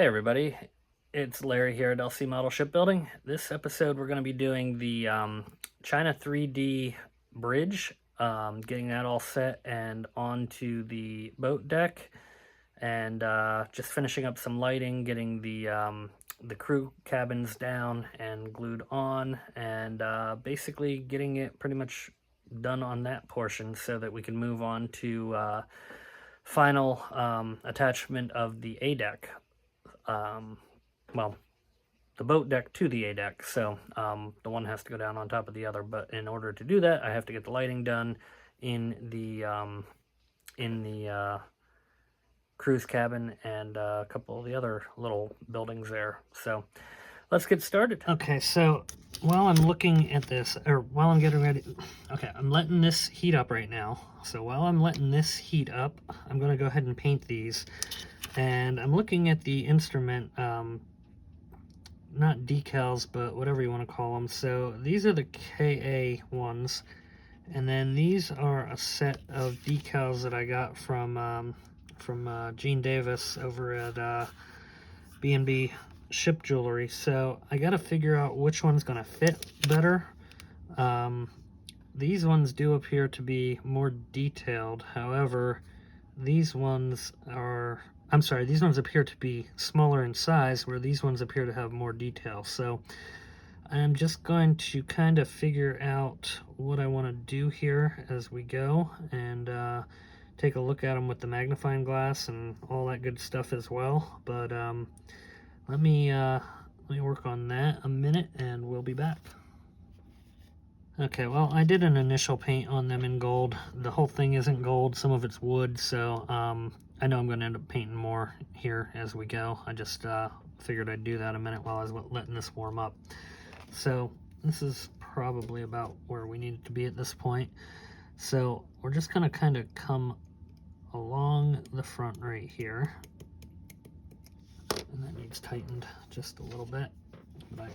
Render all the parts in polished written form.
Hey everybody, it's Larry here at LC Model Shipbuilding. This episode we're going to be doing the China 3D bridge, getting that all set and onto the boat deck, and just finishing up some lighting, getting the crew cabins down and glued on, and basically getting it pretty much done on that portion so that we can move on to final attachment of the A deck. Well, the boat deck to the A deck. So the one has to go down on top of the other. But in order to do that, I have to get the lighting done in the cruise cabin and a couple of the other little buildings there. So let's get started. Okay, so while I'm looking at this, or while I'm getting ready, okay, I'm letting this heat up right now. So while I'm letting this heat up, I'm going to go ahead and paint these. And I'm looking at the instrument, not decals, but whatever you want to call them. So these are the KA ones, and then these are a set of decals that I got from Gene Davis over at B&B Ship Jewelry. So I got to figure out which one's going to fit better. These ones do appear to be more detailed. However, these ones are... these ones appear to be smaller in size, where these ones appear to have more detail. So I'm just going to kind of figure out what I want to do here as we go, and take a look at them with the magnifying glass and all that good stuff as well. But let me work on that a minute, and we'll be back. Okay, well, I did an initial paint on them in gold. The whole thing isn't gold, some of it's wood, so I know I'm going to end up painting more here as we go. I just figured I'd do that a minute while I was letting this warm up. So this is probably about where we need to be at this point. So we're just going to kind of come along the front right here. And that needs tightened just a little bit, but I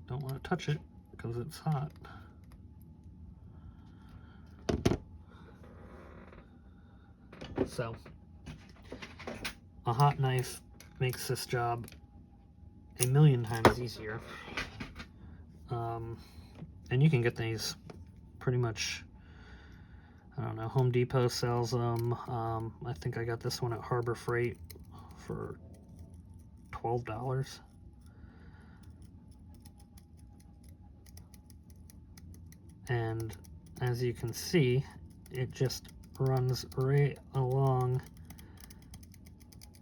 don't want to touch it because it's hot. So a hot knife makes this job a million times easier. And you can get these pretty much, I don't know, Home Depot sells them. I think I got this one at Harbor Freight for $12. And as you can see, it just runs right along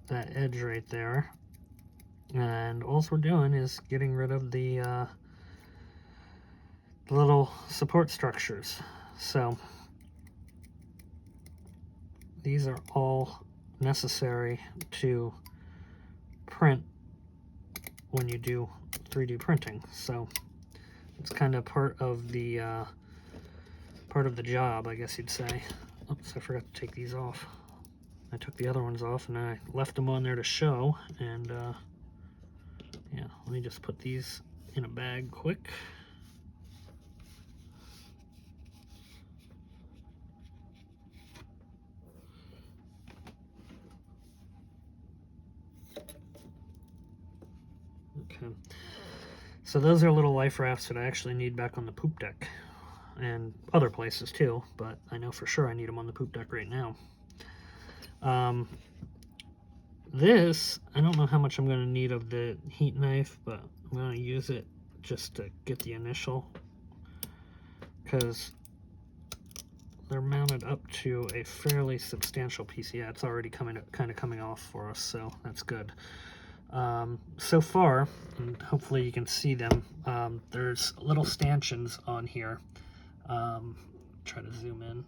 that edge right there, and all we're doing is getting rid of the little support structures. So these are all necessary to print when you do 3D printing. So it's kind of part of the job, I guess you'd say. Oops, I forgot to take these off. I took the other ones off and I left them on there to show. And yeah, let me just put these in a bag quick. Okay, so those are little life rafts that I actually need back on the poop deck, and other places too, but I know for sure I need them on the poop deck right now. This, I don't know how much I'm going to need of the heat knife, but I'm going to use it just to get the initial, because they're mounted up to a fairly substantial piece. Yeah, it's already kind of coming off for us, so that's good. So far, and hopefully you can see them, there's little stanchions on here. Try to zoom in.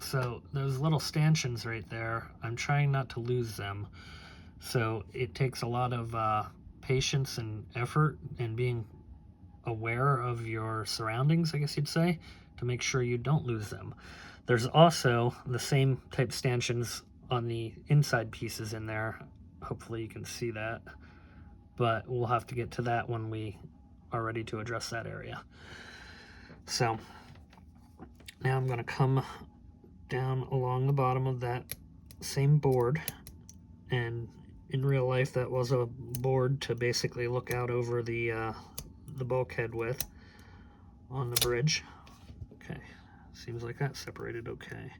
So those little stanchions right there, I'm trying not to lose them. So it takes a lot of patience and effort and being aware of your surroundings, I guess you'd say, to make sure you don't lose them. There's also the same type stanchions on the inside pieces in there. Hopefully you can see that, but we'll have to get to that when we are ready to address that area. So now I'm going to come down along the bottom of that same board and in real life that was a board to basically look out over the bulkhead with on the bridge. Okay, seems like that separated okay.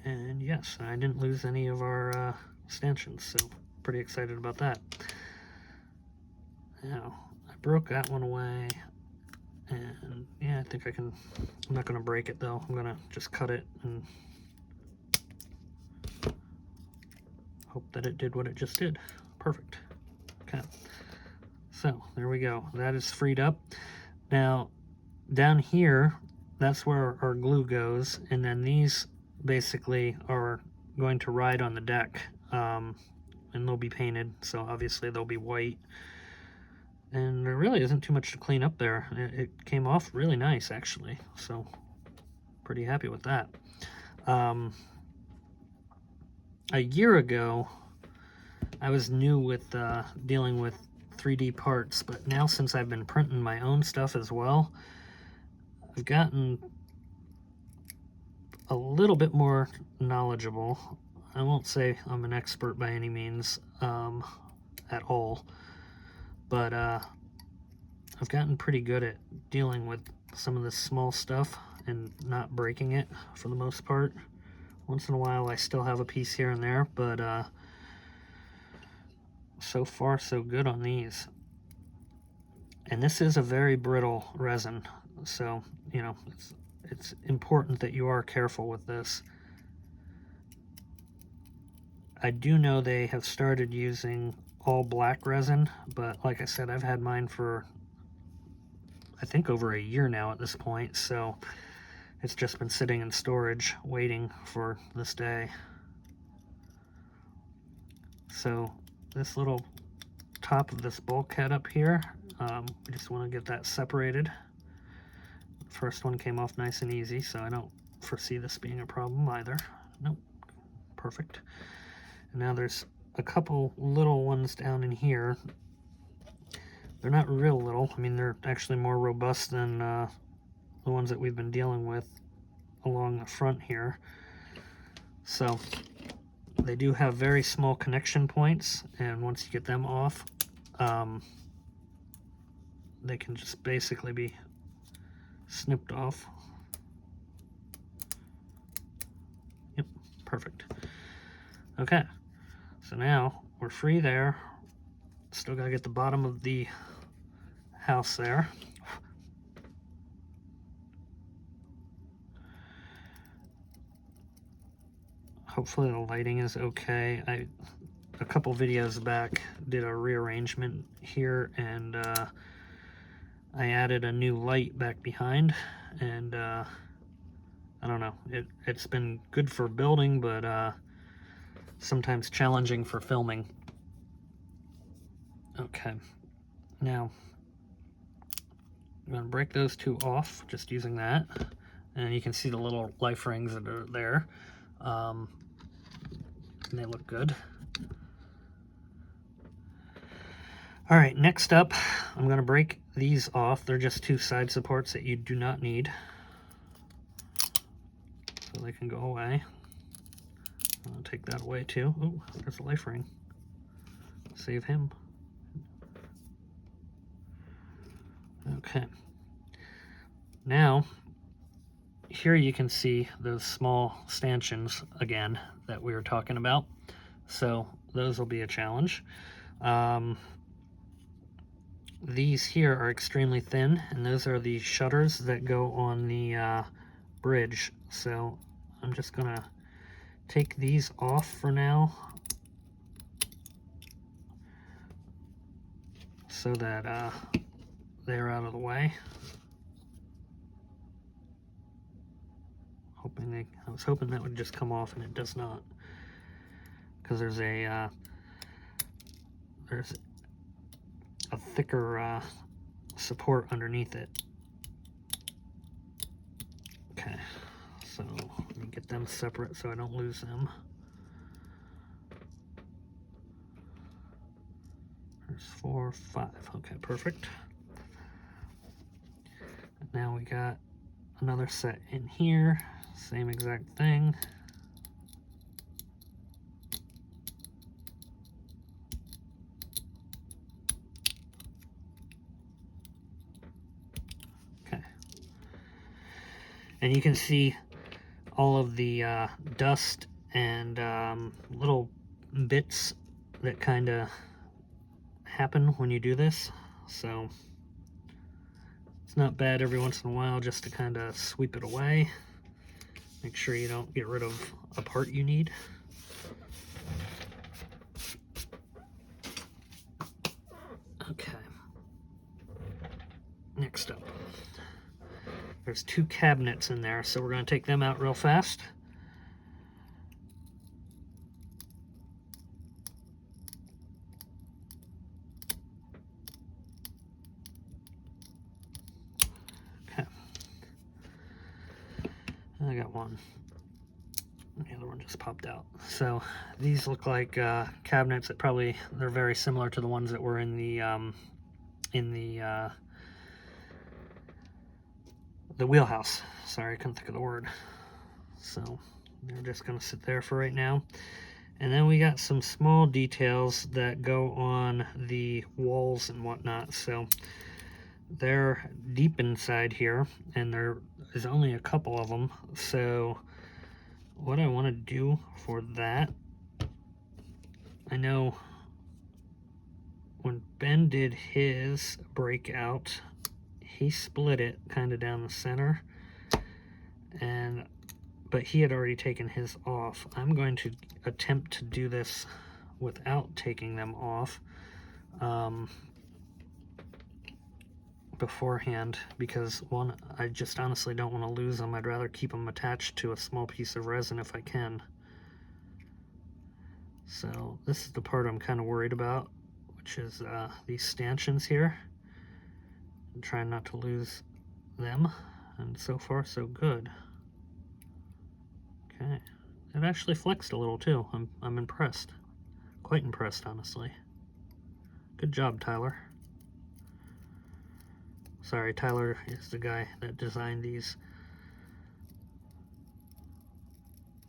And yes, I didn't lose any of our stanchions, so pretty excited about that. Now, I broke that one away, and yeah, I think I can. I'm not going to break it though. I'm going to just cut it and hope that it did what it just did. Perfect. Okay, so there we go. That is freed up. Now, down here, that's where our glue goes, and then these basically are going to ride on the deck, and they'll be painted, so obviously they'll be white. And there really isn't too much to clean up there. It came off really nice, actually, so pretty happy with that. A year ago, I was new with dealing with 3D parts, but now since I've been printing my own stuff as well, I've gotten a little bit more knowledgeable. I won't say I'm an expert by any means at all, but I've gotten pretty good at dealing with some of this small stuff and not breaking it for the most part. Once in a while I still have a piece here and there, but so far so good on these. And this is a very brittle resin, so you know it's important that you are careful with this. I do know they have started using all black resin, but like I said, I've had mine for I think over a year now at this point, so it's just been sitting in storage waiting for this day. So this little top of this bulkhead up here, we just want to get that separated. First one came off nice and easy, so I don't foresee this being a problem either. Nope, perfect. And now there's a couple little ones down in here. They're not real little. I mean, they're actually more robust than the ones that we've been dealing with along the front here. So they do have very small connection points, and once you get them off, they can just basically be snipped off. Yep, perfect. Okay, so now we're free there. Still gotta get the bottom of the house there. Hopefully the lighting is okay. A couple videos back did a rearrangement here, and I added a new light back behind, and I don't know, it's been good for building, but sometimes challenging for filming. Okay, now I'm going to break those two off just using that, and you can see the little life rings that are there, and they look good. All right, next up, I'm going to break these off. They're just two side supports that you do not need, so they can go away. I'll take that away too. Oh, there's a life ring. Save him. Okay. Now, here you can see those small stanchions again that we were talking about. So those will be a challenge. These here are extremely thin, and those are the shutters that go on the bridge. So I'm just gonna take these off for now, so that they're out of the way. I was hoping that would just come off, and it does not, because there's a thicker support underneath it. Okay, so let me get them separate so I don't lose them. There's 4, 5. Okay, perfect. Now we got another set in here, same exact thing. And you can see all of the dust and little bits that kind of happen when you do this. So it's not bad every once in a while just to kind of sweep it away. Make sure you don't get rid of a part you need. Okay. Next up, there's 2 cabinets in there, so we're going to take them out real fast. Okay. I got one. The other one just popped out. So these look like cabinets that they're very similar to the ones that were in the wheelhouse. Sorry, I couldn't think of the word. So they're just going to sit there for right now. And then we got some small details that go on the walls and whatnot. So they're deep inside here, and there is only a couple of them. So what I want to do for that, I know when Ben did his breakout, he split it kind of down the center, but he had already taken his off. I'm going to attempt to do this without taking them off beforehand, because one, I just honestly don't want to lose them. I'd rather keep them attached to a small piece of resin if I can. So this is the part I'm kind of worried about, which is these stanchions here. I'm trying not to lose them, and so far so good. Okay, it actually flexed a little too. I'm impressed, quite impressed, honestly. Good job, Tyler. Sorry, Tyler is the guy that designed these,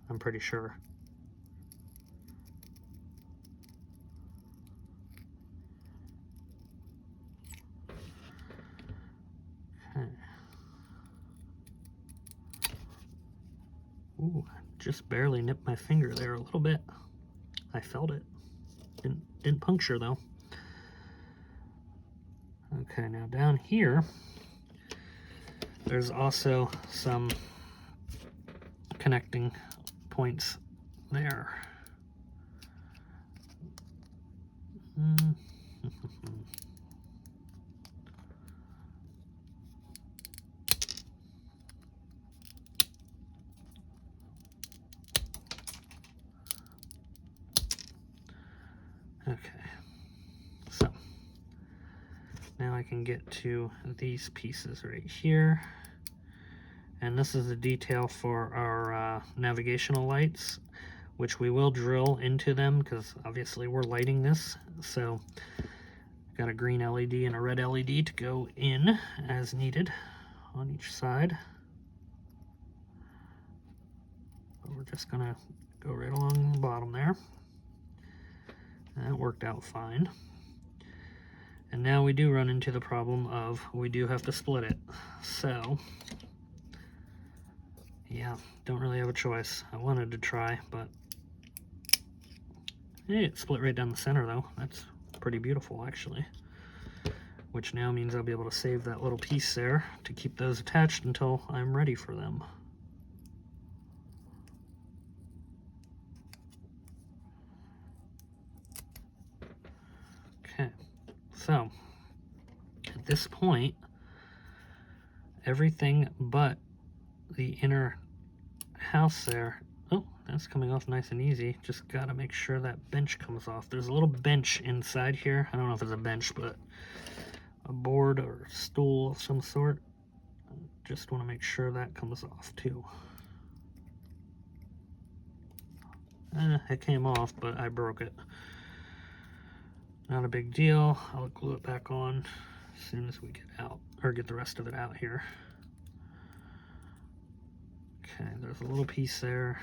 I'm pretty sure. Okay. Ooh, just barely nipped my finger there a little bit. I felt it. Didn't puncture though. Okay, now down here, there's also some connecting points there. Okay, so now I can get to these pieces right here, and this is the detail for our navigational lights, which we will drill into them because obviously we're lighting this. So got a green LED and a red LED to go in as needed on each side. But we're just gonna go right along the bottom there. That worked out fine. And now we do run into the problem of we do have to split it. So yeah, don't really have a choice. I wanted to try, but hey, it split right down the center though. That's pretty beautiful actually. Which now means I'll be able to save that little piece there to keep those attached until I'm ready for them. Okay, so at this point, everything but the inner house there, oh, that's coming off nice and easy. Just gotta make sure that bench comes off. There's a little bench inside here. I don't know if it's a bench, but a board or stool of some sort. Just want to make sure that comes off too. It came off, but I broke it. Not a big deal. I'll glue it back on as soon as we get out, or get the rest of it out here. Okay, there's a little piece there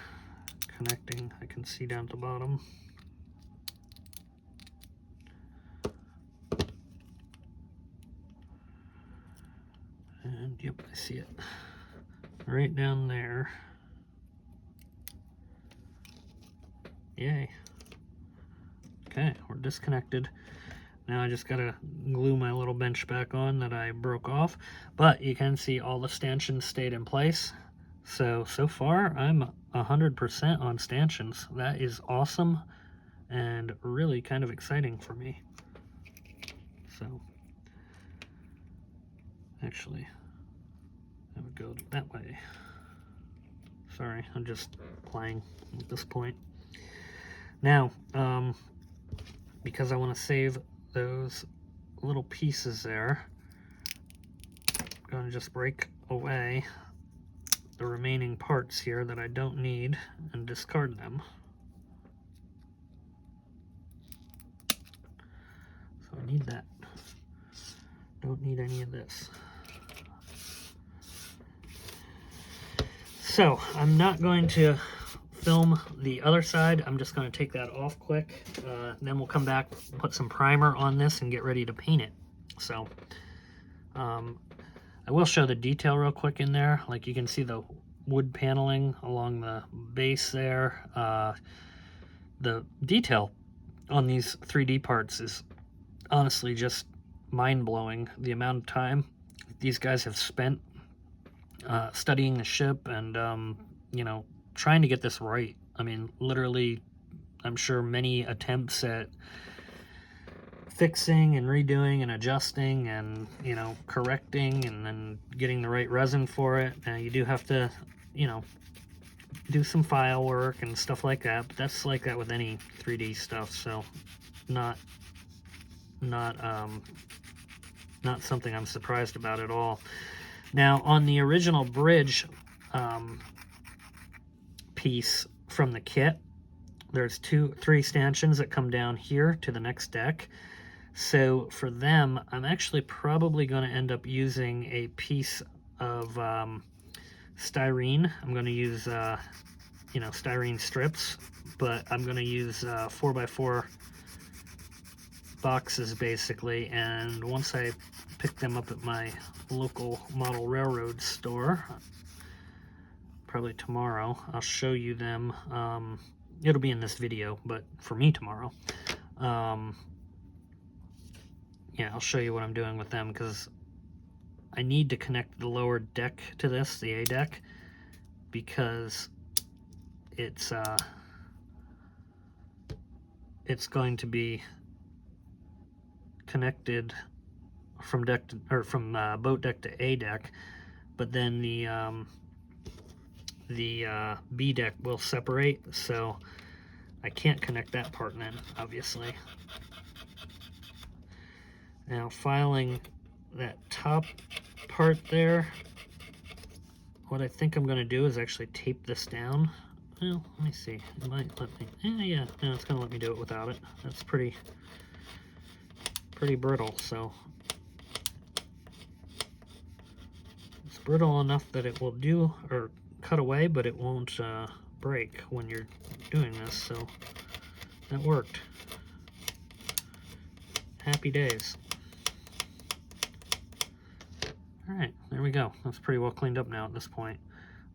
connecting. I can see down at the bottom. And yep, I see it. right down there. Yay. Okay, we're disconnected. Now I just gotta glue my little bench back on that I broke off, but you can see all the stanchions stayed in place. So far I'm 100% on stanchions. That is awesome and really kind of exciting for me. So actually, I would go that way. Sorry, I'm just playing at this point. Now, because I want to save those little pieces there, I'm going to just break away the remaining parts here that I don't need and discard them. So I need that. Don't need any of this. So I'm not going to film the other side. I'm just going to take that off quick. Then we'll come back, put some primer on this, and get ready to paint it. So I will show the detail real quick in there. Like you can see the wood paneling along the base there. The detail on these 3D parts is honestly just mind-blowing. The amount of time these guys have spent studying the ship and you know, trying to get this right. I mean, literally, I'm sure many attempts at fixing and redoing and adjusting and, you know, correcting and then getting the right resin for it. You do have to, you know, do some file work and stuff like that, but that's like that with any 3D stuff, so not something I'm surprised about at all. Now, on the original bridge piece from the kit, there's 3 stanchions that come down here to the next deck. So for them, I'm actually probably going to end up using a piece of styrene. I'm going to use, you know, styrene strips, but I'm going to use 4x4 boxes basically. And once I pick them up at my local model railroad store, probably tomorrow, I'll show you them. It'll be in this video, but for me tomorrow. Yeah, I'll show you what I'm doing with them because I need to connect the lower deck to this, the A deck, because it's going to be connected from deck to, or from boat deck to A deck, but then the B deck will separate, so I can't connect that part in, obviously. Now, filing that top part there, what I think I'm going to do is actually tape this down. Well, let me see. It might let me. Yeah, no, it's going to let me do it without it. That's pretty brittle, so it's brittle enough that it will do or cut away, but it won't break when you're doing this, so that worked. Happy days. All right, there we go. That's pretty well cleaned up now at this point.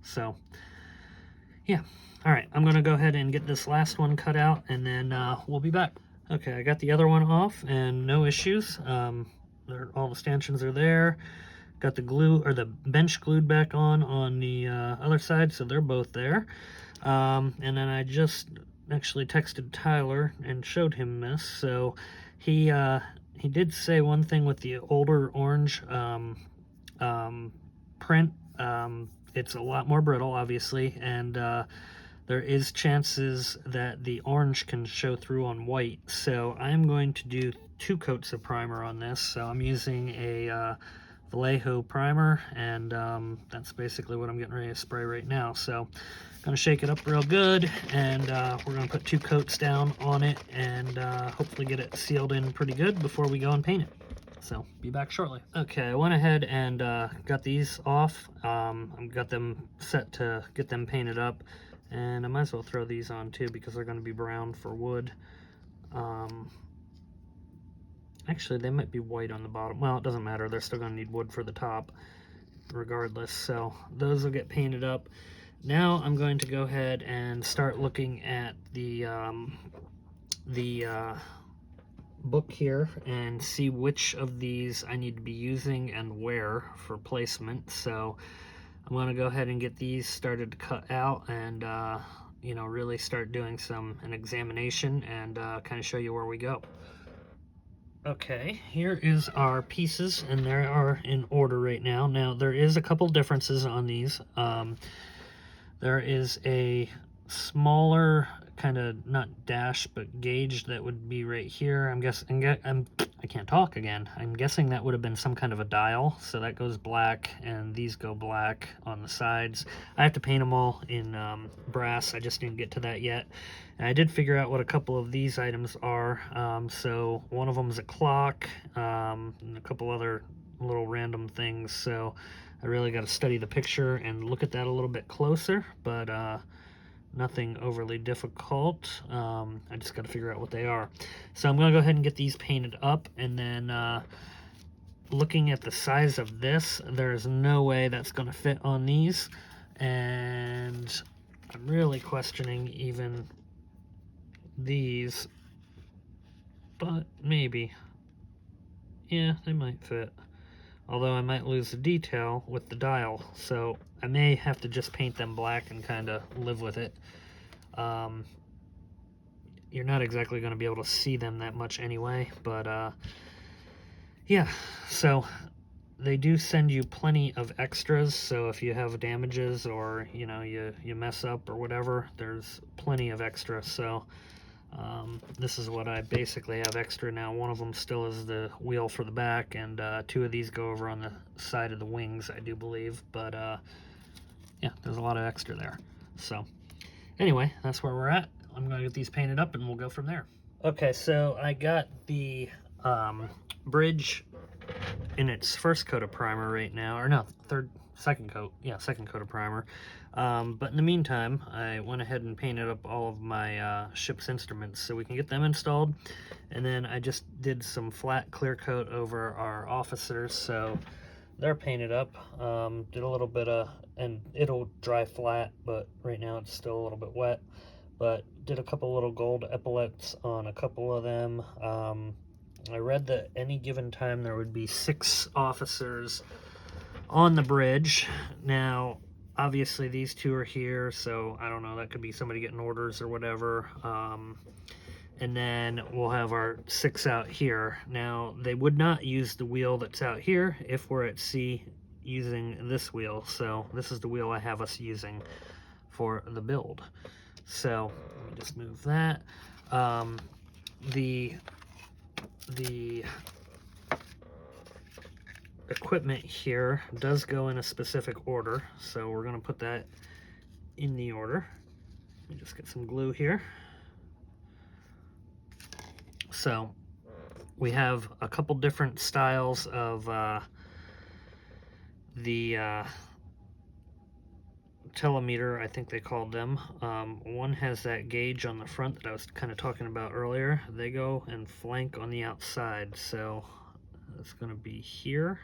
So, yeah. All right, I'm going to go ahead and get this last one cut out, and then we'll be back. Okay, I got the other one off, and no issues. All the stanchions are there. Got the glue, or the bench glued back on the other side, so they're both there. And then I just actually texted Tyler and showed him this. So he did say one thing with the older orange print. It's a lot more brittle, obviously, and there is chances that the orange can show through on white. So I'm going to do 2 coats of primer on this. So I'm using a Vallejo primer, and that's basically what I'm getting ready to spray right now. So I'm going to shake it up real good, and we're going to put 2 coats down on it, and hopefully get it sealed in pretty good before we go and paint it. So be back shortly. Okay, I went ahead and got these off. I've got them set to get them painted up, and I might as well throw these on too because they're going to be brown for wood. Actually, they might be white on the bottom. Well, it doesn't matter. They're still going to need wood for the top. regardless. So those will get painted up. Now I'm going to go ahead and start looking at the book here and see which of these I need to be using and where for placement. So I'm going to go ahead and get these started to cut out and you know, really start doing an examination and kind of show you where we go. Okay, here is our pieces, and they are in order right now. Now there is a couple differences on these. There is a smaller kind of, not dash, but gauge that would be right here. I'm guessing, I can't talk again. I'm guessing that would have been some kind of a dial. So that goes black, and these go black on the sides. I have to paint them all in brass. I just didn't get to that yet. And I did figure out what a couple of these items are. So one of them is a clock, and a couple other little random things. So I really got to study the picture and look at that a little bit closer, but nothing overly difficult. I just got to figure out what they are. So I'm going to go ahead and get these painted up, and then looking at the size of this, there's no way that's going to fit on these, and I'm really questioning even these, but maybe. Yeah, they might fit. Although I might lose the detail with the dial, so I may have to just paint them black and kind of live with it. You're not exactly going to be able to see them that much anyway, but yeah, so they do send you plenty of extras, so if you have damages or, you know, you mess up or whatever, there's plenty of extra. So this is what I basically have extra now. One of them still is the wheel for the back, and two of these go over on the side of the wings, I do believe. But yeah, there's a lot of extra there. So anyway, that's where we're at. I'm going to get these painted up and we'll go from there. Okay, so I got the bridge in its first coat of primer right now, or no, second coat of primer. But in the meantime, I went ahead and painted up all of my ship's instruments so we can get them installed. And then I just did some flat clear coat over our officers, so they're painted up. Did a little bit of, and it'll dry flat, but right now it's still a little bit wet. But did a couple little gold epaulets on a couple of them. I read that any given time there would be 6 officers on the bridge. Now, obviously these 2 are here, so I don't know, that could be somebody getting orders or whatever. And then we'll have our 6 out here. Now, they would not use the wheel that's out here if we're at sea using this wheel. So this is the wheel I have us using for the build. So let me just move that. The equipment here does go in a specific order, so we're going to put that in the order. Let me just get some glue here. So we have a couple different styles of the telemeter, I think they called them. One has that gauge on the front that I was kind of talking about earlier. They go and flank on the outside, so it's going to be here.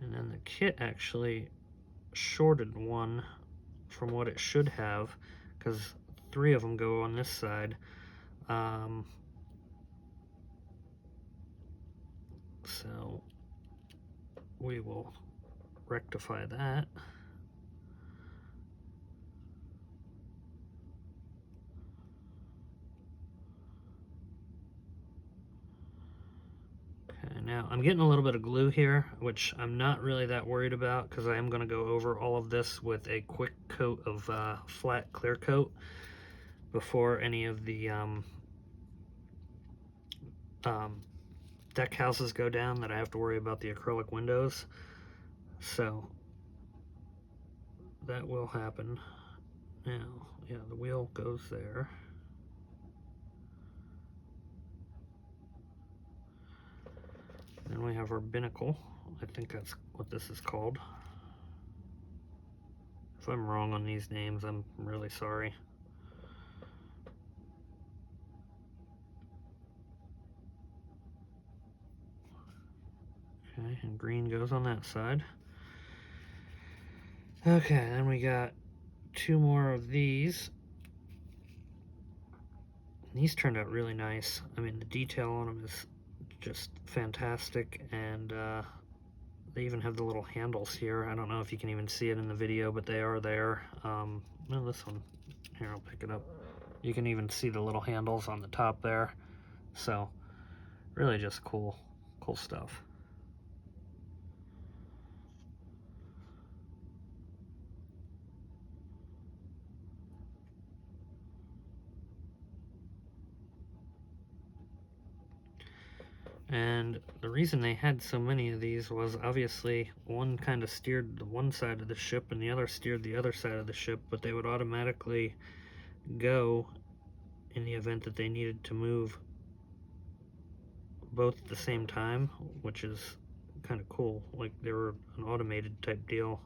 And then the kit actually shorted one from what it should have, because 3 of them go on this side. So we will rectify that. Okay, now I'm getting a little bit of glue here, which I'm not really that worried about because I am going to go over all of this with a quick coat of flat clear coat before any of the deck houses go down that I have to worry about the acrylic windows. So that will happen. Now, yeah, the wheel goes there. Then we have our binnacle. I think that's what this is called. If I'm wrong on these names, I'm really sorry. Okay, and green goes on that side. Okay, then we got 2 more of these. These turned out really nice. I mean, the detail on them is just fantastic, and they even have the little handles here. I don't know if you can even see it in the video, but they are there. Well, this one, here, I'll pick it up. You can even see the little handles on the top there. So, really just cool stuff. And the reason they had so many of these was obviously one kind of steered the one side of the ship and the other steered the other side of the ship, but they would automatically go in the event that they needed to move both at the same time, which is kind of cool. Like they were an automated type deal.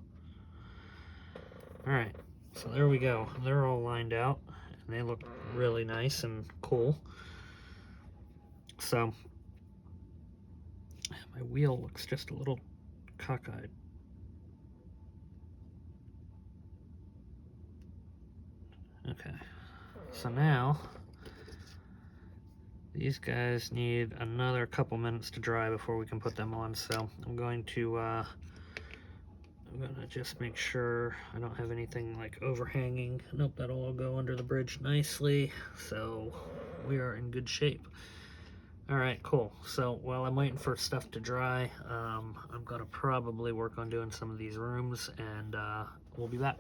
Alright, so there we go. They're all lined out and they look really nice and cool. So my wheel looks just a little cockeyed. Okay, so now these guys need another couple minutes to dry before we can put them on. So I'm gonna just make sure I don't have anything like overhanging. Nope, that'll all go under the bridge nicely. So we are in good shape. All right, cool. So while I'm waiting for stuff to dry, I'm gonna probably work on doing some of these rooms, and we'll be back.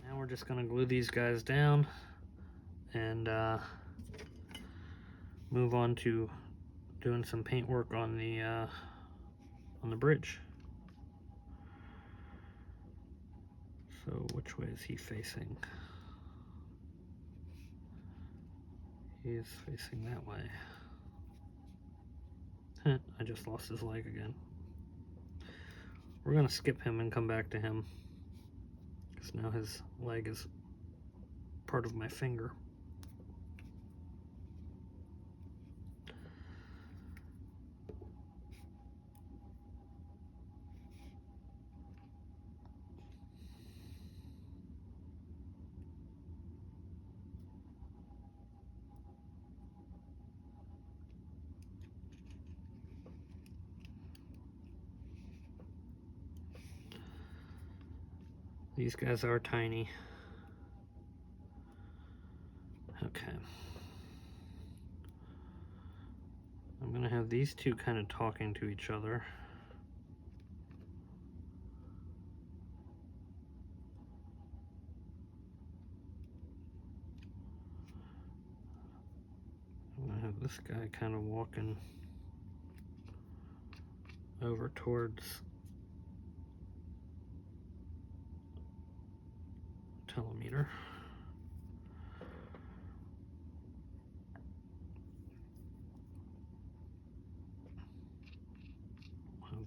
Now we're just gonna glue these guys down and move on to doing some paint work on the bridge. So which way is he facing? He is facing that way. I just lost his leg again. We're gonna skip him and come back to him, because now his leg is part of my finger. These guys are tiny. Okay. I'm gonna have these two kind of talking to each other. I'm gonna have this guy kind of walking over towards telemeter.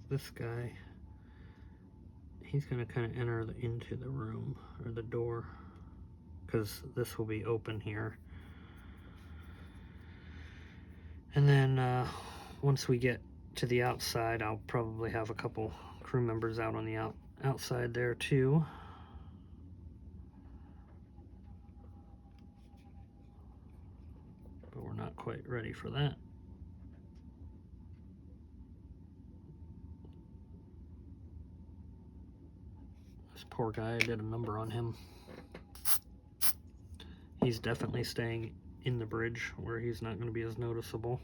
This guy, he's going to kind of enter into the room or the door, because this will be open here. And then once we get to the outside, I'll probably have a couple crew members out on the outside there too. But we're not quite ready for that. This poor guy, I did a number on him. He's definitely staying in the bridge where he's not going to be as noticeable.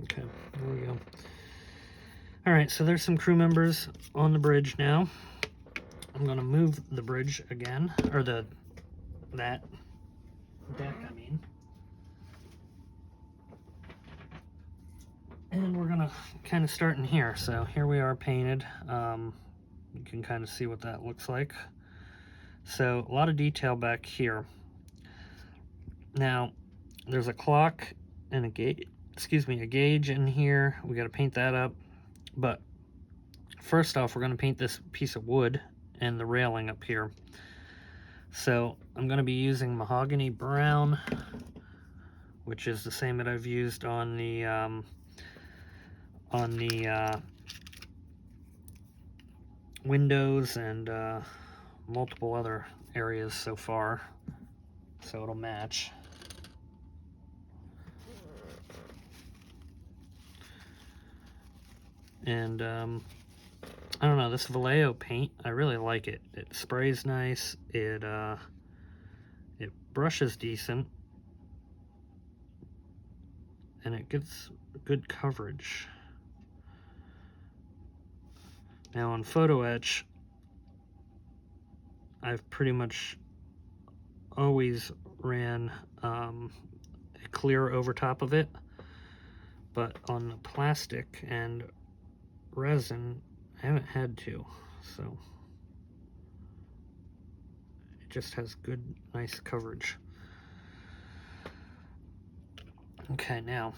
Okay, there we go. All right, so there's some crew members on the bridge now. I'm gonna move the bridge again, or that deck, I mean. And we're gonna kind of start in here. So here we are painted. You can kind of see what that looks like. So a lot of detail back here. Now, there's a clock and a gauge, a gauge in here. We got to paint that up. But first off, we're going to paint this piece of wood and the railing up here. So I'm going to be using mahogany brown, which is the same that I've used on the windows and multiple other areas so far, so it'll match. And I don't know, this Vallejo paint, I really like it. It sprays nice, it brushes decent, and it gets good coverage. Now on photo etch, I've pretty much always ran a clear over top of it, but on the plastic and resin, I haven't had to, so it just has good, nice coverage. Okay, now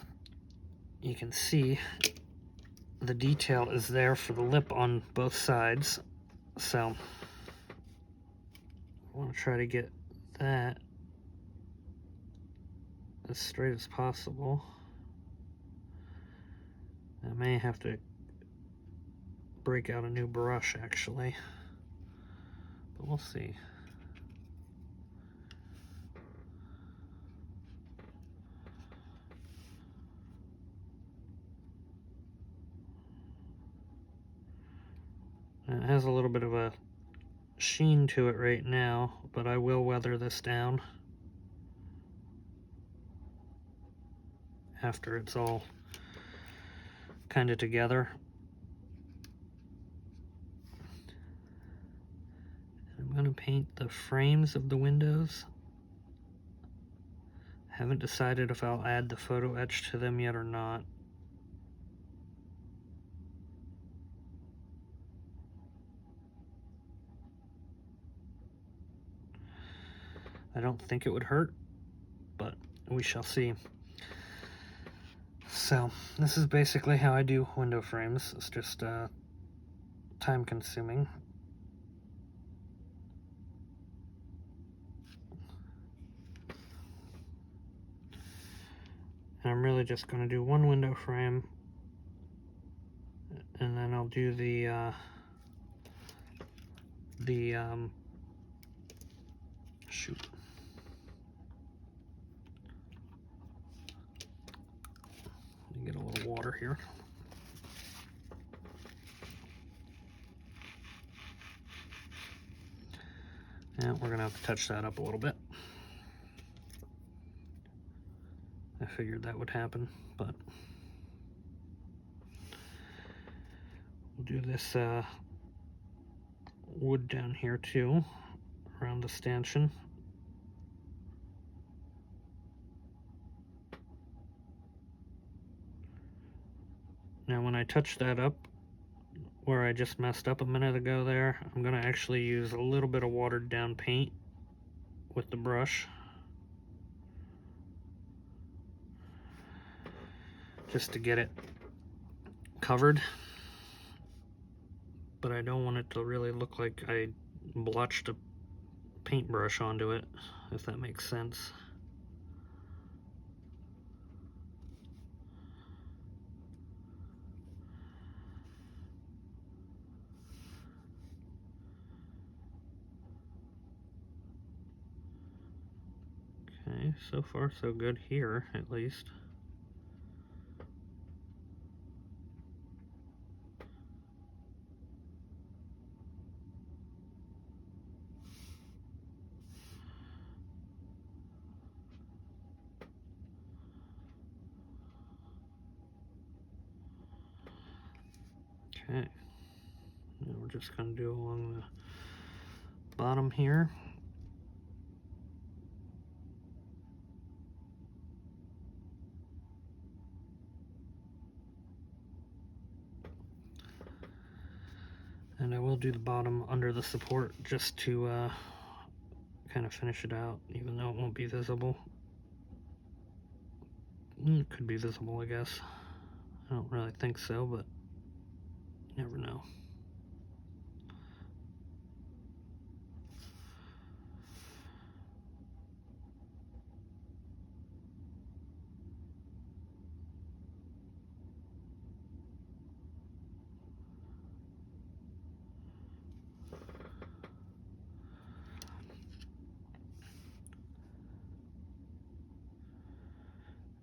you can see the detail is there for the lip on both sides, so I want to try to get that as straight as possible. I may have to break out a new brush actually, but we'll see. It has a little bit of a sheen to it right now, but I will weather this down after it's all kind of together. I'm going to paint the frames of the windows. Haven't decided if I'll add the photo etch to them yet or not. I don't think it would hurt, but we shall see. So this is basically how I do window frames. It's just time consuming. And I'm really just going to do one window frame, and then I'll do the shoot. Let me get a little water here. And we're going to have to touch that up a little bit. I figured that would happen, but we'll do this wood down here too, around the stanchion. Now when I touch that up, where I just messed up a minute ago there, I'm going to actually use a little bit of watered down paint with the brush, just to get it covered, but I don't want it to really look like I blotched a paintbrush onto it, if that makes sense. Okay, so far so good here, at least. Okay, now we're just going to do along the bottom here. And I will do the bottom under the support just to kind of finish it out, even though it won't be visible. It could be visible, I guess. I don't really think so, but you never know.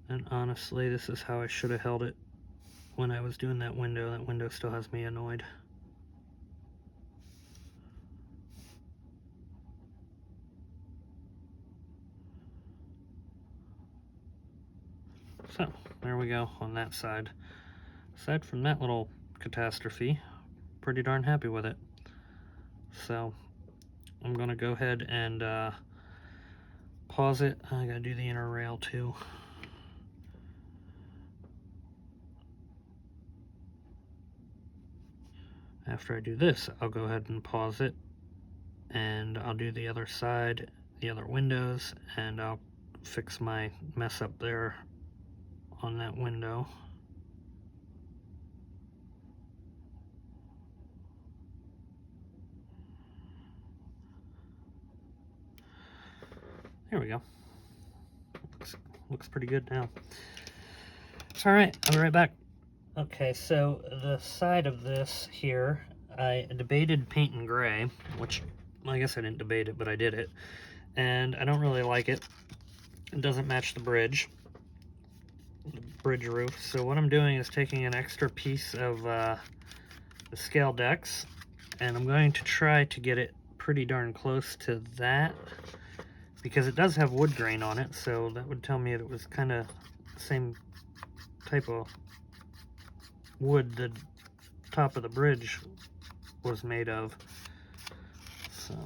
And honestly, this is how I should have held it when I was doing that window. That window still has me annoyed. So, there we go on that side. Aside from that little catastrophe, pretty darn happy with it. So, I'm gonna go ahead and pause it. I gotta do the inner rail too. After I do this, I'll go ahead and pause it, and I'll do the other side, the other windows, and I'll fix my mess up there on that window. There we go. Looks pretty good now. All right, I'll be right back. Okay, so the side of this here, I debated painting gray, which I guess I didn't debate it, but I did it. And I don't really like it. It doesn't match the bridge roof. So what I'm doing is taking an extra piece of the scale decks, and I'm going to try to get it pretty darn close to that, because it does have wood grain on it, so that would tell me that it was kind of the same type of wood the top of the bridge was made of. So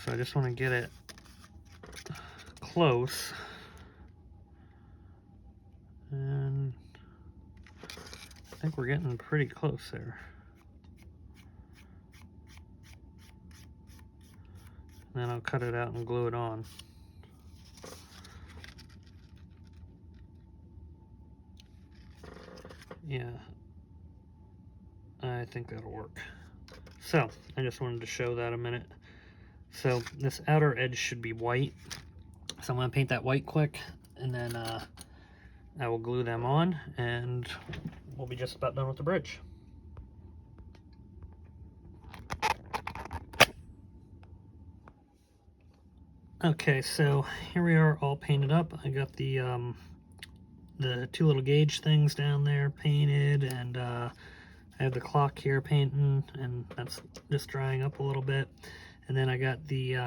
I just want to get it close, and I think we're getting pretty close there. Then I'll cut it out and glue it on. Yeah, I think that'll work. So I just wanted to show that a minute. So this outer edge should be white, so I'm going to paint that white quick, and then I will glue them on, and we'll be just about done with the bridge. Okay, so here we are, all painted up. I got the two little gauge things down there painted, and I have the clock here painting, and that's just drying up a little bit. And then I got the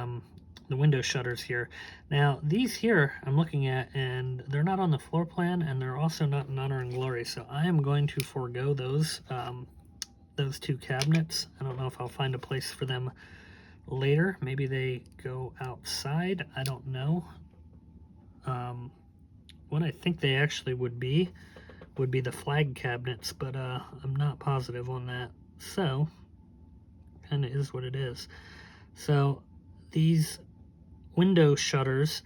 window shutters here. Now these here I'm looking at, and they're not on the floor plan, and they're also not in Honor and Glory, so I am going to forego those two cabinets. I don't know if I'll find a place for them later. Maybe they go outside, I don't know. What I think they actually would be the flag cabinets, but I'm not positive on that. So kind of is what it is. So these window shutters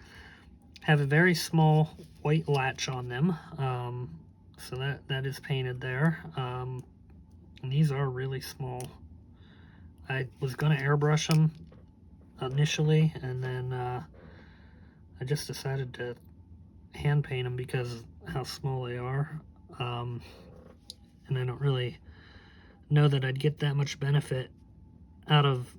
have a very small white latch on them, so that is painted there, and these are really small. I was going to airbrush them initially, and then I just decided to hand paint them because of how small they are, and I don't really know that I'd get that much benefit out of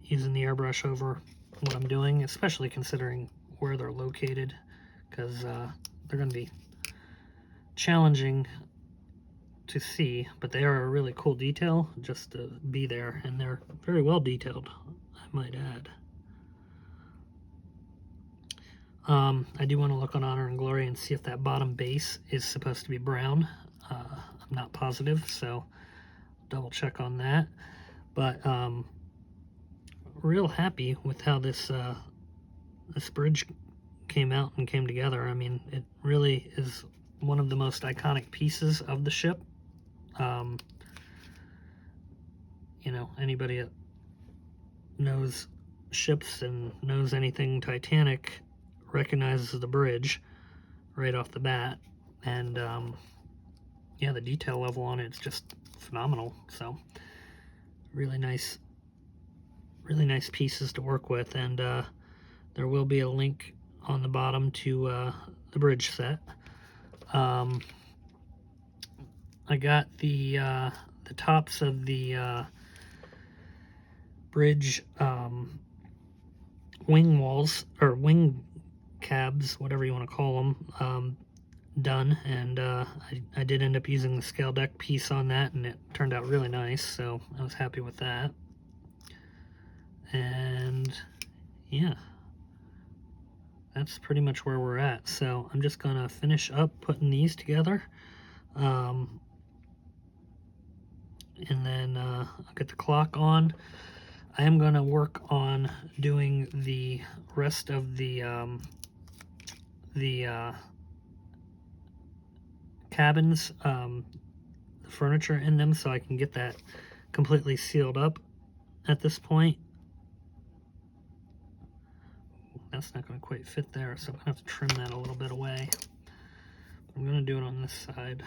using the airbrush over what I'm doing, especially considering where they're located, because they're going to be challenging to see, but they are a really cool detail just to be there, and they're very well detailed, I might add. I do want to look on Honor and Glory and see if that bottom base is supposed to be brown. I'm not positive, so double check on that. But real happy with how this bridge came out and came together. I mean, it really is one of the most iconic pieces of the ship. you know, anybody that knows ships and knows anything Titanic recognizes the bridge right off the bat. And yeah, the detail level on it's just phenomenal. So really nice pieces to work with. And there will be a link on the bottom to the bridge set. I got the tops of the bridge wing walls, or wing cabs, whatever you want to call them, done. And I did end up using the scale deck piece on that, and it turned out really nice, so I was happy with that. And yeah, that's pretty much where we're at. So I'm just gonna finish up putting these together, and then I'll get the clock on. I am going to work on doing the rest of the cabins, the furniture in them, so I can get that completely sealed up at this point. That's not going to quite fit there, so I'm going to have to trim that a little bit away. I'm going to do it on this side.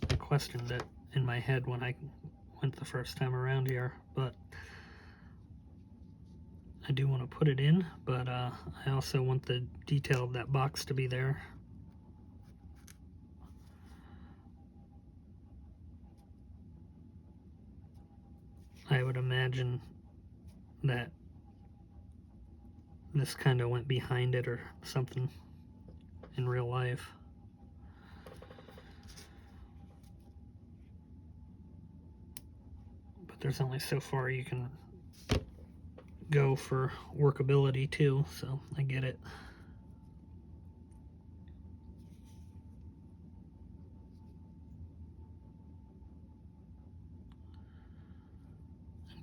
I questioned it in my head when I went the first time around here, but I do want to put it in, but I also want the detail of that box to be there. I would imagine that this kind of went behind it or something in real life. But there's only so far you can go for workability too, so I get it.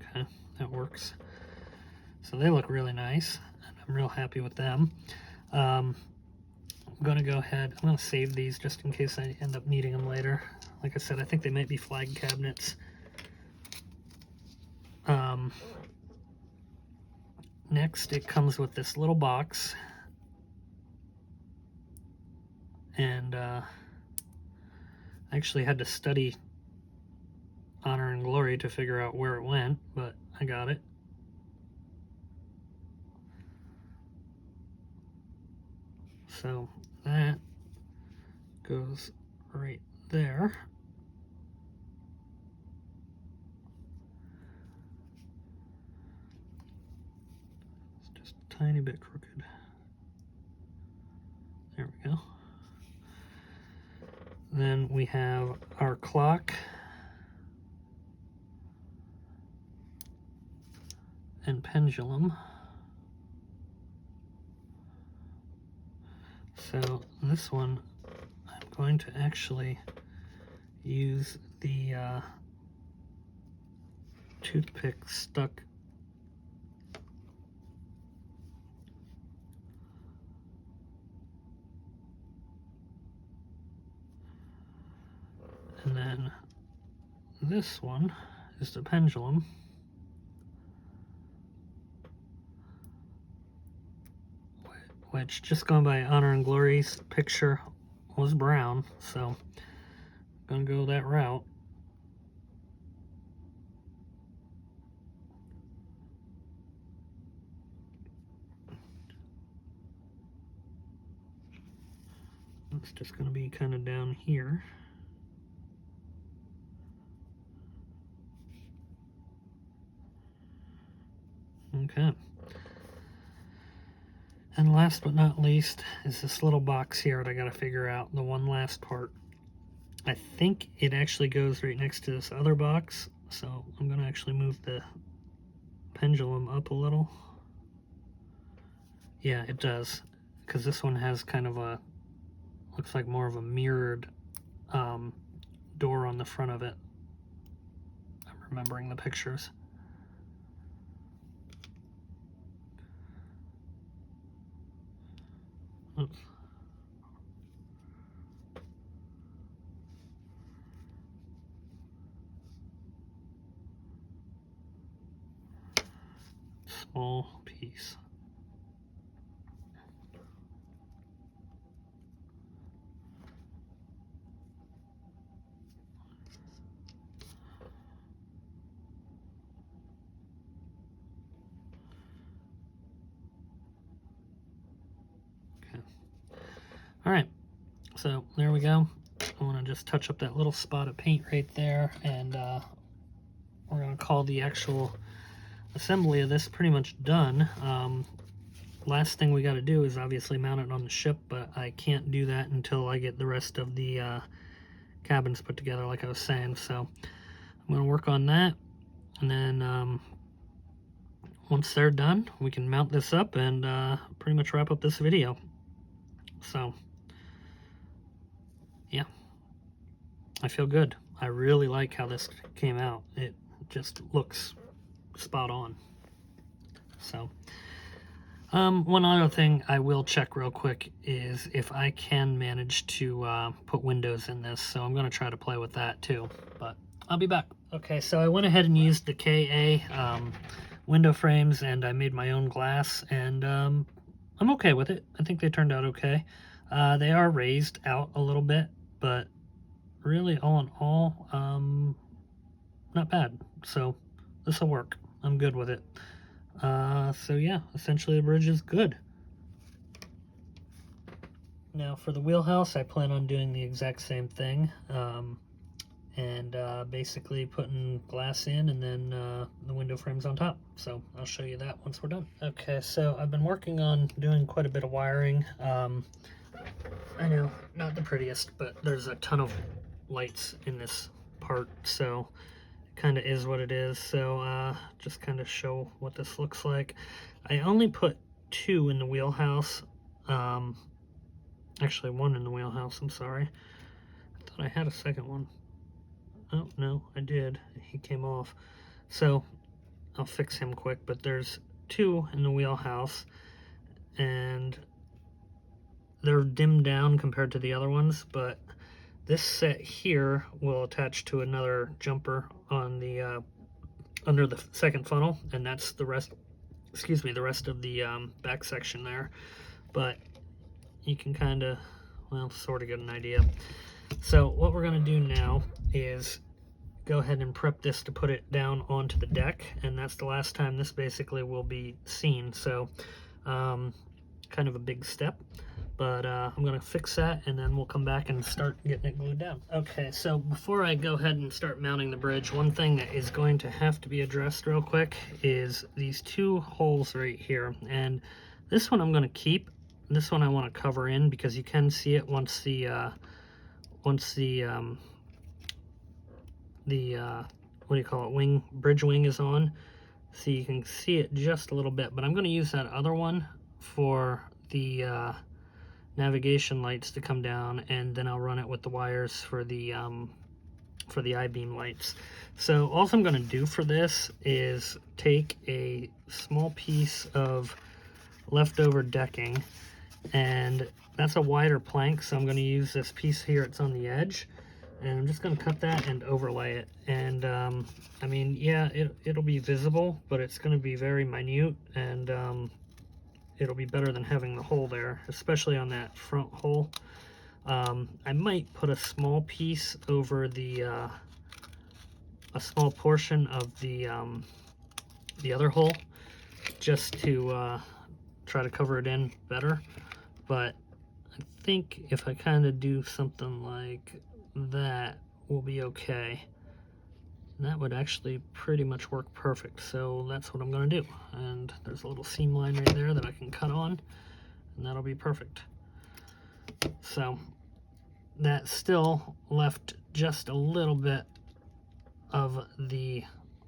Okay, that works. So they look really nice, and I'm real happy with them. I'm going to go ahead, I'm going to save these just in case I end up needing them later. Like I said, I think they might be flag cabinets. Next, it comes with this little box, and I actually had to study Honor and Glory to figure out where it went, but I got it. So that goes right there. It's just a tiny bit crooked. There we go. Then we have our clock and pendulum. So this one, I'm going to actually use the toothpick stuck and then this one is the pendulum, which, just going by Honor and Glory's picture, was brown, so I'm gonna go that route. It's just gonna be kind of down here. Okay. And last but not least is this little box here that I gotta figure out, the one last part. I think it actually goes right next to this other box, so I'm gonna actually move the pendulum up a little. Yeah, it does, because this one has kind of a, looks like more of a mirrored door on the front of it. I'm remembering the pictures. Oops. small piece. Okay. All right, so there we go. I want to just touch up that little spot of paint right there, and we're going to call the actual assembly of this pretty much done. Last thing we got to do is obviously mount it on the ship, but I can't do that until I get the rest of the cabins put together, like I was saying. So I'm going to work on that, and then once they're done, we can mount this up and pretty much wrap up this video. So yeah, I feel good. I really like how this came out. It just looks spot on. So one other thing I will check real quick is if I can manage to put windows in this. So I'm going to try to play with that too, but I'll be back. Okay, so I went ahead and used the KA window frames, and I made my own glass, and I'm okay with it. I think they turned out okay. They are raised out a little bit, but really all in all, not bad. So this will work. I'm good with it. So yeah, essentially the bridge is good. Now for the wheelhouse, I plan on doing the exact same thing, and basically putting glass in and then the window frames on top. So I'll show you that once we're done. Okay, so I've been working on doing quite a bit of wiring. I know, not the prettiest, but there's a ton of lights in this part, so kind of is what it is. So just kind of show what this looks like. I only put 2 in the wheelhouse, actually 1 in the wheelhouse, I'm sorry. I thought I had a second one. Oh no, I did. He came off. So I'll fix him quick, but there's 2 in the wheelhouse, and they're dimmed down compared to the other ones, but this set here will attach to another jumper on the under the second funnel, and that's the rest, excuse me, the rest of the back section there. But you can kind of, well, sort of get an idea. So what we're going to do now is go ahead and prep this to put it down onto the deck, and that's the last time this basically will be seen. So kind of a big step, but I'm going to fix that, and then we'll come back and start getting it glued down. Okay, so before I go ahead and start mounting the bridge, one thing that is going to have to be addressed real quick is these 2 holes right here, and this one I'm going to keep. This one I want to cover in because you can see it once the what do you call it, bridge wing is on, so you can see it just a little bit. But I'm going to use that other one for the navigation lights to come down, and then I'll run it with the wires for the I-beam lights. So all I'm going to do for this is take a small piece of leftover decking, and that's a wider plank, so I'm going to use this piece here. It's on the edge, and I'm just going to cut that and overlay it. And I mean, yeah, it'll be visible, but it's going to be very minute, and it'll be better than having the hole there, especially on that front hole. I might put a small piece over the a small portion of the other hole, just to try to cover it in better. But I think if I kind of do something like that, we'll be okay. And that would actually pretty much work perfect. So that's what I'm going to do. And there's a little seam line right there that I can cut on, and that'll be perfect. So that still left just a little bit of the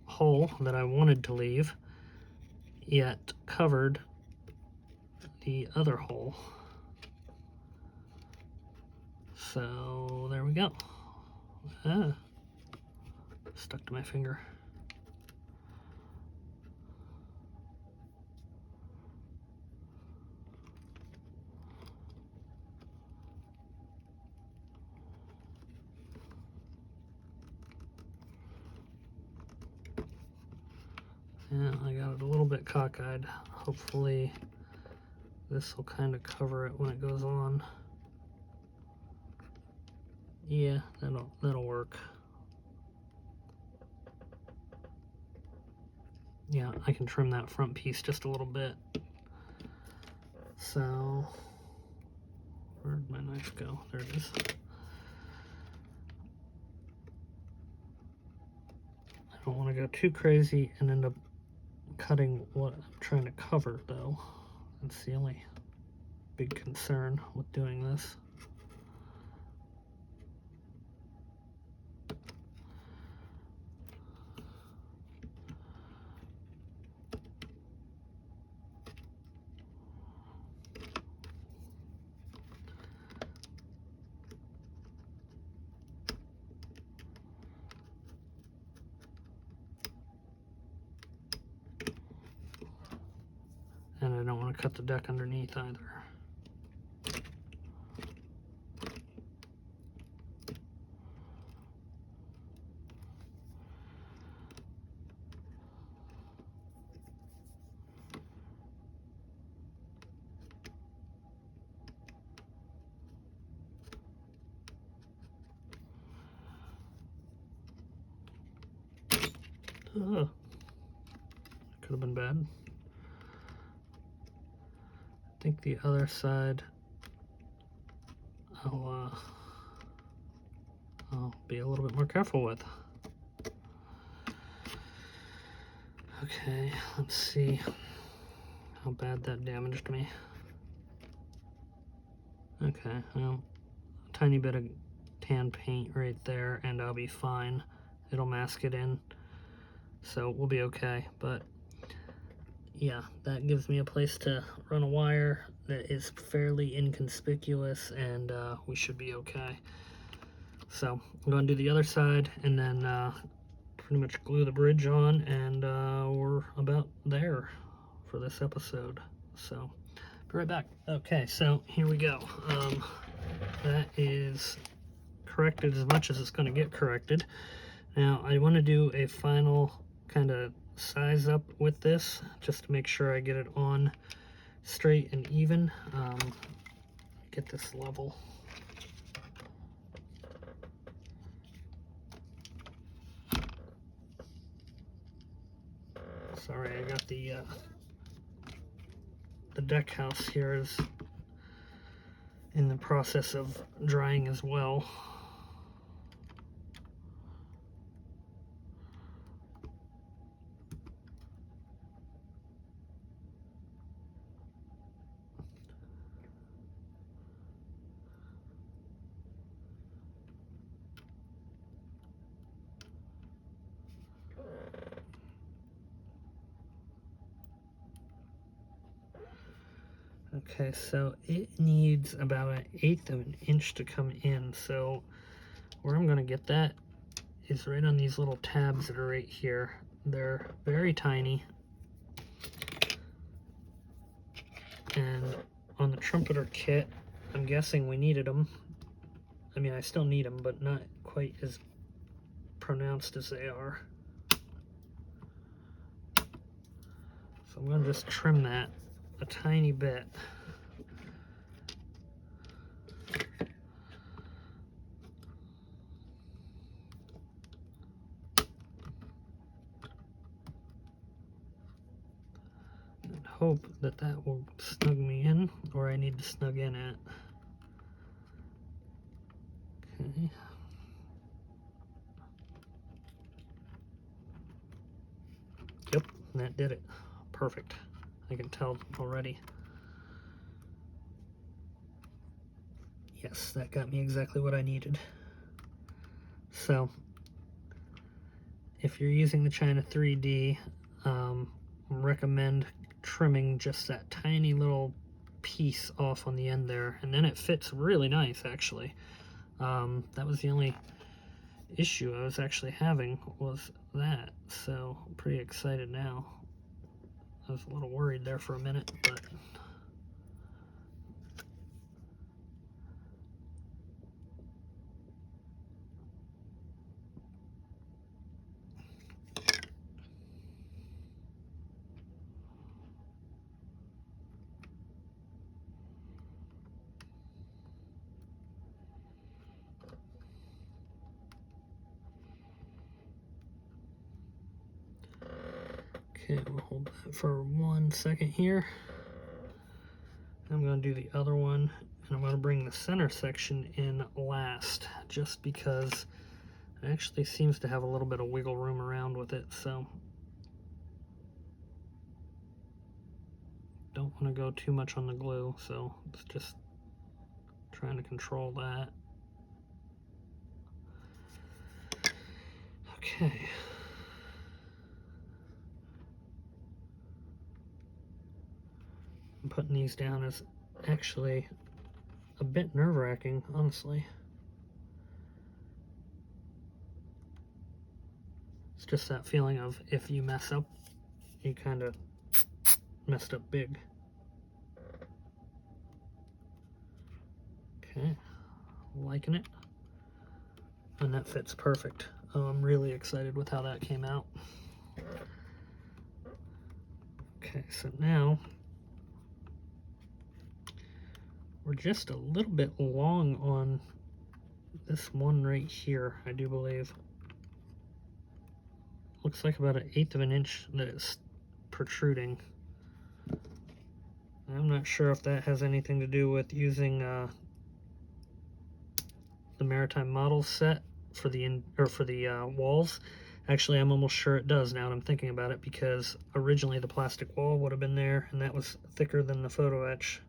hole that I wanted to leave, yet covered the other hole. So there we go. Stuck to my finger. Yeah, I got it a little bit cockeyed. Hopefully this will kind of cover it when it goes on. Yeah, that'll work. Yeah, I can trim that front piece just a little bit. So, where'd my knife go? There it is. I don't want to go too crazy and end up cutting what I'm trying to cover, though. That's the only big concern with doing this. And I don't want to cut the deck underneath either. Ugh. Could have been bad. I think the other side I'll be a little bit more careful with. Okay, let's see how bad that damaged me. Okay, well, a tiny bit of tan paint right there and I'll be fine. It'll mask it in, so we'll be okay. But yeah, that gives me a place to run a wire that is fairly inconspicuous, and we should be okay. So I'm going to do the other side and then pretty much glue the bridge on, and we're about there for this episode. So be right back. Okay, so here we go. That is corrected as much as it's going to get corrected. Now I want to do a final kind of size up with this just to make sure I get it on straight and even. Get this level. Sorry, I got the deck house here is in the process of drying as well. Okay, so it needs about 1/8 of an inch to come in. So where I'm going to get that is right on these little tabs that are right here. They're very tiny. And on the Trumpeter kit, I'm guessing we needed them. I mean, I still need them, but not quite as pronounced as they are. So I'm going to just trim that a tiny bit. And hope that that will snug me in where I need to snug in at. Okay. Yep, that did it. Perfect. I can tell already. Yes, that got me exactly what I needed. So, if you're using the China 3D, recommend trimming just that tiny little piece off on the end there, and then it fits really nice, actually. That was the only issue I was actually having, was that. So, I'm pretty excited now. I was a little worried there for a minute, but Okay, we'll hold that for 1 second here. I'm going to do the other one, and I'm going to bring the center section in last, just because it actually seems to have a little bit of wiggle room around with it, so don't want to go too much on the glue, so it's just trying to control that. Okay. Putting these down is actually a bit nerve-wracking, honestly. It's just that feeling of if you mess up, you kind of messed up big. Okay, liking it. And that fits perfect. Oh, I'm really excited with how that came out. Okay, so now we're just a little bit long on this one right here, I do believe. Looks like about 1/8 of an inch that it's protruding. I'm not sure if that has anything to do with using the Maritime Models set for the walls. Actually, I'm almost sure it does now that I'm thinking about it, because originally the plastic wall would have been there, and that was thicker than the photo etch.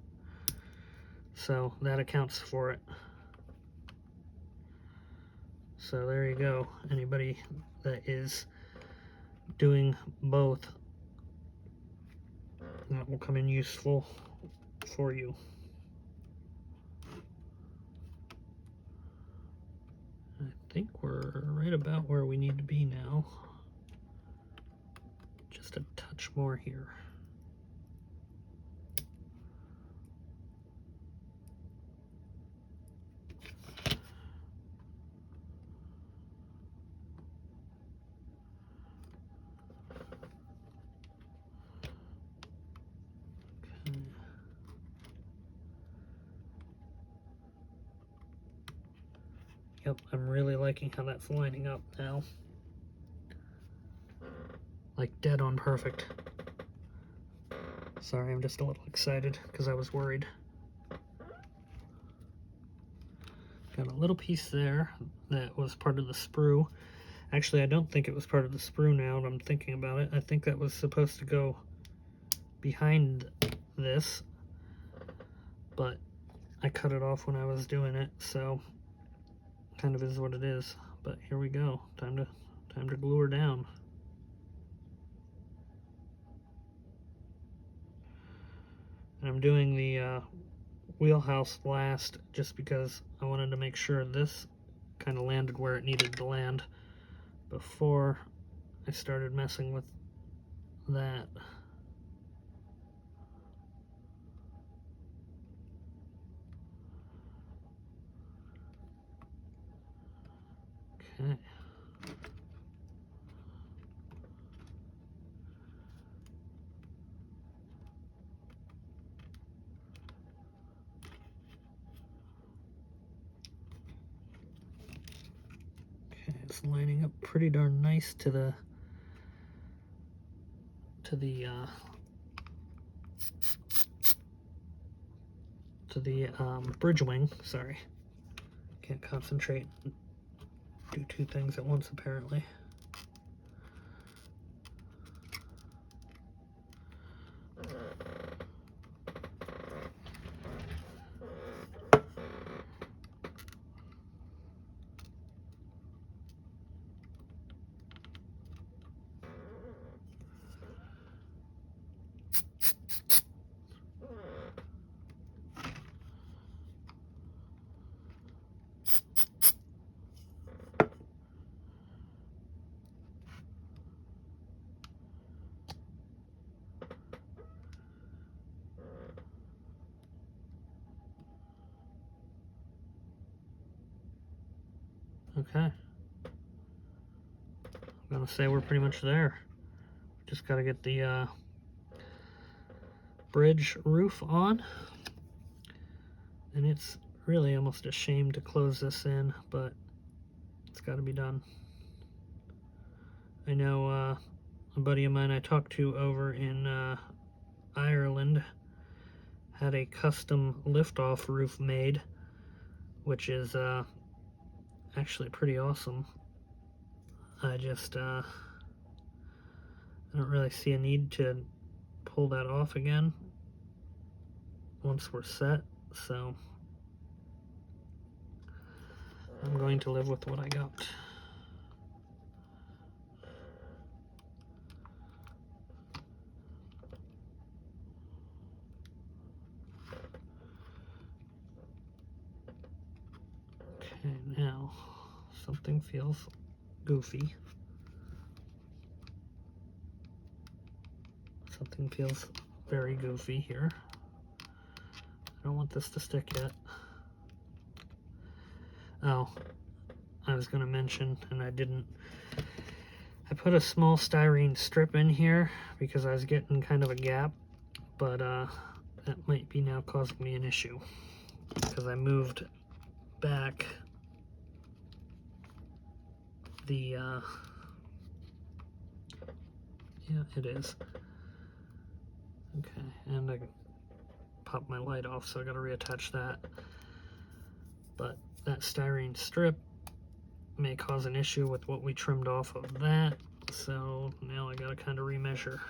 So that accounts for it. So there you go. Anybody that is doing both, that will come in useful for you. I think we're right about where we need to be now. Just a touch more here. Yep, I'm really liking how that's lining up now. Like dead on perfect. Sorry, I'm just a little excited because I was worried. Got a little piece there that was part of the sprue. Actually, I don't think it was part of the sprue now that I'm thinking about it. I think that was supposed to go behind this, but I cut it off when I was doing it, so kind of is what it is. But here we go. Time to glue her down. And I'm doing the wheelhouse last just because I wanted to make sure this kind of landed where it needed to land before I started messing with that. Okay. It's lining up pretty darn nice to the bridge wing. Sorry, can't concentrate. Do two things at once apparently. Okay. I'm gonna say we're pretty much there. Just gotta get the bridge roof on. And it's really almost a shame to close this in, but it's gotta be done. I know a buddy of mine I talked to over in Ireland had a custom lift-off roof made, which is actually pretty awesome. I just I don't really see a need to pull that off again once we're set, so I'm going to live with what I got. Okay, now something feels goofy. Something feels very goofy here. I don't want this to stick yet. Oh, I was going to mention, and I didn't. I put a small styrene strip in here because I was getting kind of a gap, but that might be now causing me an issue because I moved back the, yeah, it is. Okay, and I popped my light off, so I gotta reattach that. But that styrene strip may cause an issue with what we trimmed off of that, so now I gotta kind of remeasure.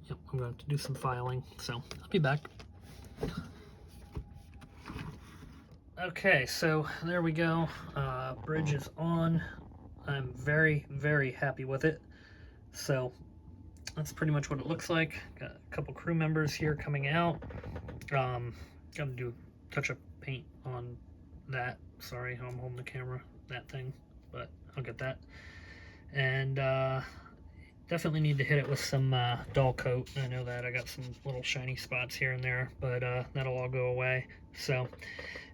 Yep, I'm going to do some filing, so I'll be back. Okay, so there we go. Bridge is on. I'm very, very happy with it. So that's pretty much what it looks like. Got a couple crew members here coming out. Gotta do touch-up paint on that. Sorry, I'm holding the camera, that thing, but I'll get that. And definitely need to hit it with some dull coat. I know that I got some little shiny spots here and there, but that'll all go away. So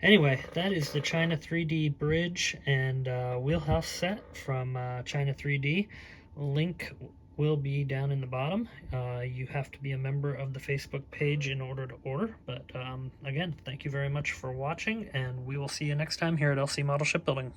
anyway, that is the China 3D bridge and wheelhouse set from China 3D. Link will be down in the bottom. You have to be a member of the Facebook page in order to order. But again, thank you very much for watching, and we will see you next time here at LC Model Shipbuilding.